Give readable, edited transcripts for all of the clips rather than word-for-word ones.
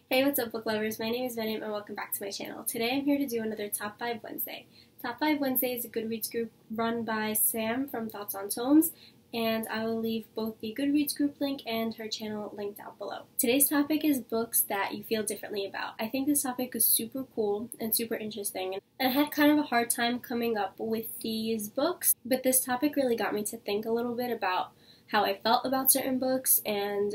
Hey, what's up, book lovers? My name is Venom, and welcome back to my channel. Today I'm here to do another Top 5 Wednesday. Top 5 Wednesday is a Goodreads group run by Sam from Thoughts on Tomes, and I will leave both the Goodreads group link and her channel linked down below. Today's topic is books that you feel differently about. I think this topic is super cool and super interesting, and I had kind of a hard time coming up with these books, but this topic really got me to think a little bit about how I felt about certain books and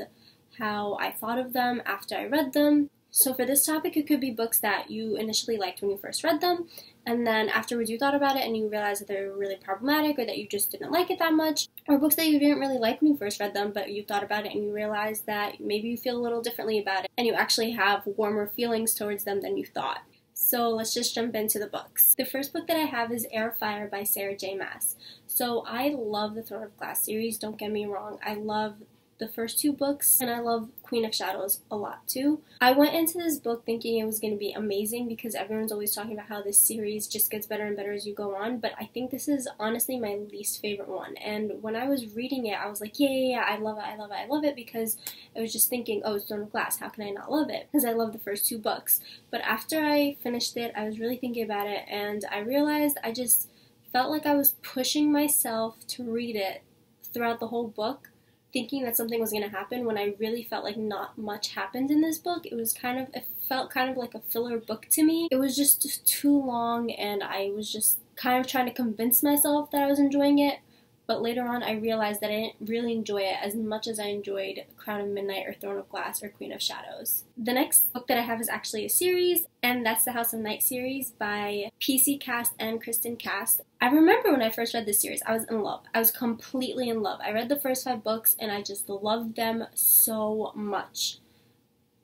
how I thought of them after I read them. So for this topic, it could be books that you initially liked when you first read them, and then afterwards you thought about it and you realized that they were really problematic or that you just didn't like it that much, or books that you didn't really like when you first read them, but you thought about it and you realized that maybe you feel a little differently about it and you actually have warmer feelings towards them than you thought. So let's just jump into the books. The first book that I have is Air Fire by Sarah J. Maas. So I love the Throne of Glass series, don't get me wrong. I love the first two books, and I love Queen of Shadows a lot too. I went into this book thinking it was going to be amazing because everyone's always talking about how this series just gets better and better as you go on, but I think this is honestly my least favorite one. And when I was reading it, I was like, yeah, I love it, because I was just thinking, oh, it's Throne of Glass, how can I not love it? Because I love the first two books. But after I finished it, I was really thinking about it, and I realized I just felt like I was pushing myself to read it throughout the whole book, thinking that something was going to happen when I really felt like not much happened in this book. It felt kind of like a filler book to me. It was just too long, and I was just kind of trying to convince myself that I was enjoying it. But later on, I realized that I didn't really enjoy it as much as I enjoyed Crown of Midnight or Throne of Glass or Queen of Shadows. The next book that I have is actually a series, and that's the House of Night series by PC Cast and Kristen Cast. I remember when I first read this series, I was in love. I was completely in love. I read the first 5 books, and I just loved them so much.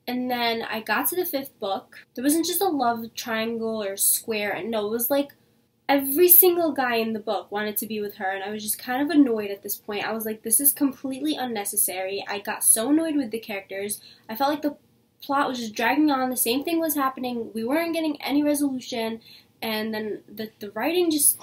And then I got to the 5th book. There wasn't just a love triangle or square, and no, it was like every single guy in the book wanted to be with her, and I was just kind of annoyed at this point. I was like, this is completely unnecessary. I got so annoyed with the characters. I felt like the plot was just dragging on. The same thing was happening. We weren't getting any resolution, and then the writing just,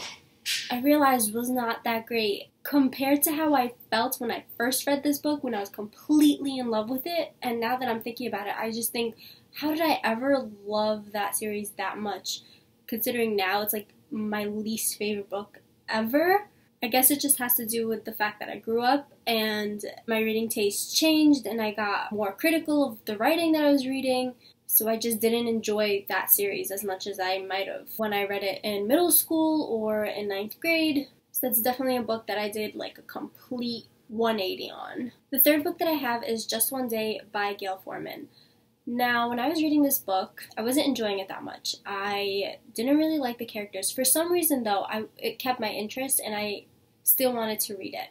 I realized, was not that great compared to how I felt when I first read this book, when I was completely in love with it. And now that I'm thinking about it, I just think, how did I ever love that series that much, considering now it's like my least favorite book ever? I guess it just has to do with the fact that I grew up and my reading taste changed, and I got more critical of the writing that I was reading, so I just didn't enjoy that series as much as I might have when I read it in middle school or in 9th grade. So that's definitely a book that I did like a complete 180 on. The third book that I have is Just One Day by Gail Forman. Now, when I was reading this book, I wasn't enjoying it that much. I didn't really like the characters. For some reason, though, it kept my interest, and I still wanted to read it.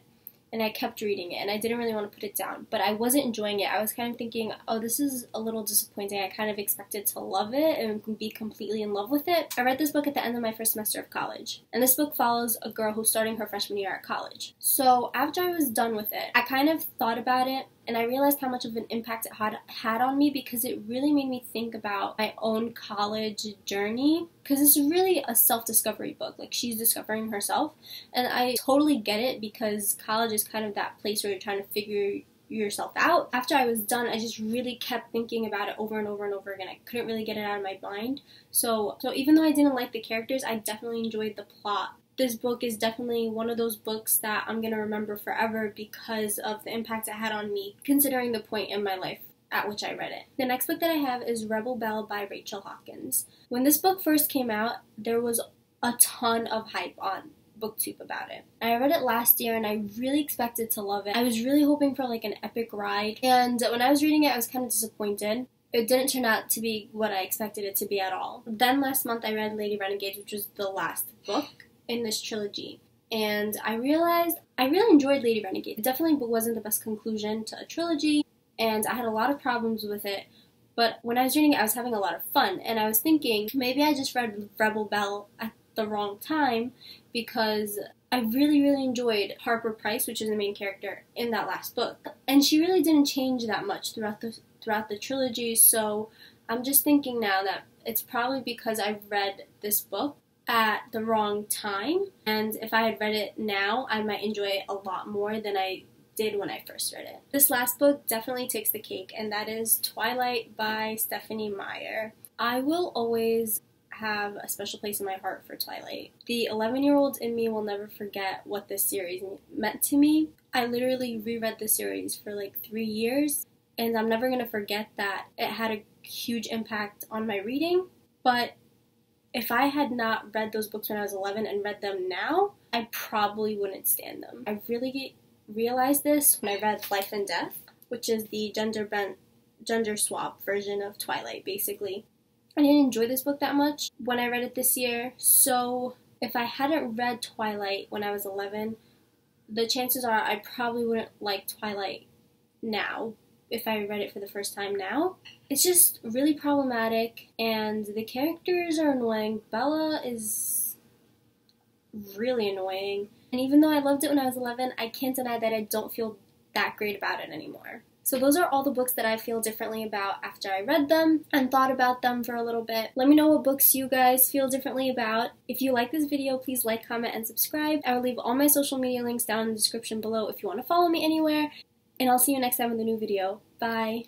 And I kept reading it, and I didn't really want to put it down. But I wasn't enjoying it. I was kind of thinking, oh, this is a little disappointing. I kind of expected to love it and be completely in love with it. I read this book at the end of my first semester of college. And this book follows a girl who's starting her freshman year at college. So after I was done with it, I kind of thought about it, and I realized how much of an impact it had on me, because it really made me think about my own college journey, because it's really a self-discovery book. Like, she's discovering herself, and I totally get it, because college is kind of that place where you're trying to figure yourself out. After I was done, I just really kept thinking about it over and over and over again. I couldn't really get it out of my mind. So even though I didn't like the characters, I definitely enjoyed the plot. This book is definitely one of those books that I'm going to remember forever because of the impact it had on me, considering the point in my life at which I read it. The next book that I have is Rebel Belle by Rachel Hawkins. When this book first came out, there was a ton of hype on BookTube about it. I read it last year, and I really expected to love it. I was really hoping for like an epic ride, and when I was reading it, I was kind of disappointed. It didn't turn out to be what I expected it to be at all. Then last month I read Lady Renegades, which was the last book in this trilogy, and I realized I really enjoyed Lady Renegade. It definitely wasn't the best conclusion to a trilogy, and I had a lot of problems with it, but when I was reading it, I was having a lot of fun, and I was thinking, maybe I just read Rebel Belle at the wrong time, because I really enjoyed Harper Price, which is the main character in that last book, and she really didn't change that much throughout the trilogy. So I'm just thinking now that it's probably because I've read this book at the wrong time, and if I had read it now, I might enjoy it a lot more than I did when I first read it. This last book definitely takes the cake, and that is Twilight by Stephenie Meyer. I will always have a special place in my heart for Twilight. The 11-year-old in me will never forget what this series meant to me. I literally reread the series for like 3 years, and I'm never going to forget that it had a huge impact on my reading. But if I had not read those books when I was 11 and read them now, I probably wouldn't stand them. I really realized this when I read Life and Death, which is the gender swap version of Twilight, basically. I didn't enjoy this book that much when I read it this year, so if I hadn't read Twilight when I was 11, the chances are I probably wouldn't like Twilight now if I read it for the first time now. It's just really problematic, and the characters are annoying. Belle is really annoying, and even though I loved it when I was 11, I can't deny that I don't feel that great about it anymore. So those are all the books that I feel differently about after I read them and thought about them for a little bit. Let me know what books you guys feel differently about. If you like this video, please like, comment, and subscribe. I will leave all my social media links down in the description below if you want to follow me anywhere. And I'll see you next time with a new video. Bye!